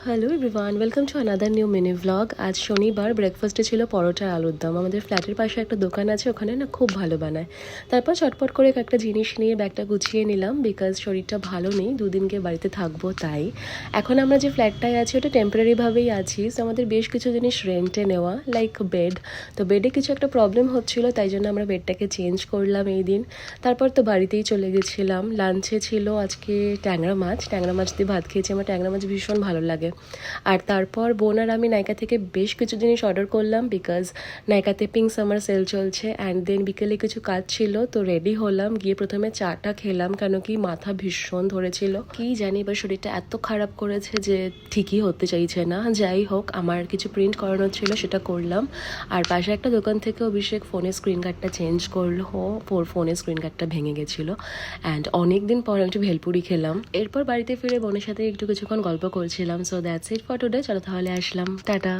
Hello everyone, welcome to another new mini vlog. আজ শনিবার, ব্রেকফাস্টে ছিল পরোটা আলুর দম। আমাদের ফ্ল্যাটের পাশে একটা দোকান আছে, ওখানে না খুব ভালো বানায়। তারপর চটপট করে একটা জিনিস নিয়ে ব্যাগটা গুছিয়ে নিলাম, বিকজ শরীরটা ভালো নেই, দুদিনকে বাড়িতে থাকবো তাই। এখন আমরা যে ফ্ল্যাটটায় আছি ওটা টেম্পোরারিভাবেই আছি, তো আমাদের বেশ কিছু জিনিস রেন্টে নেওয়া, লাইক বেড। তো বেডে কিছু একটা প্রবলেম হচ্ছিলো, তাই জন্য আমরা বেডটাকে চেঞ্জ করলাম এই দিন। তারপর তো বাড়িতেই চলে গেছিলাম। লাঞ্চে ছিল আজকে ট্যাংরা মাছ দিয়ে ভাত খেয়েছি। আমার ট্যাংরা মাছ ভীষণ ভালো লাগে। আর তারপর বোন আর আমি নাইকা থেকে বেশ কিছু জিনিস অর্ডার করলাম, বিকজ নাইকাতে পিঙ্ক সামার সেল চলছে। অ্যান্ড দেন বিকেলে কিছু কাজ ছিল, তো রেডি হলাম, গিয়ে প্রথমে চাটা খেলাম, কেন কি মাথা ভীষণ ধরেছিল। কি জানি এবার শরীরটা এত খারাপ করেছে যে ঠিকই হতে চাইছে না। যাই হোক, আমার কিছু প্রিন্ট করানোর ছিল, সেটা করলাম। আর পাশে একটা দোকান থেকে অভিষেক ফোনের স্ক্রিন গার্ডটা চেঞ্জ করলো। ফোনের স্ক্রিন গার্ডটা ভেঙে গেছিলো। অ্যান্ড অনেকদিন পর একটু ভেলপুরি খেলাম। এরপর বাড়িতে ফিরে বোনের সাথে একটু কিছুক্ষণ গল্প করছিলাম। So that's it for today. চলো তাহলে আসলাম, টাটা।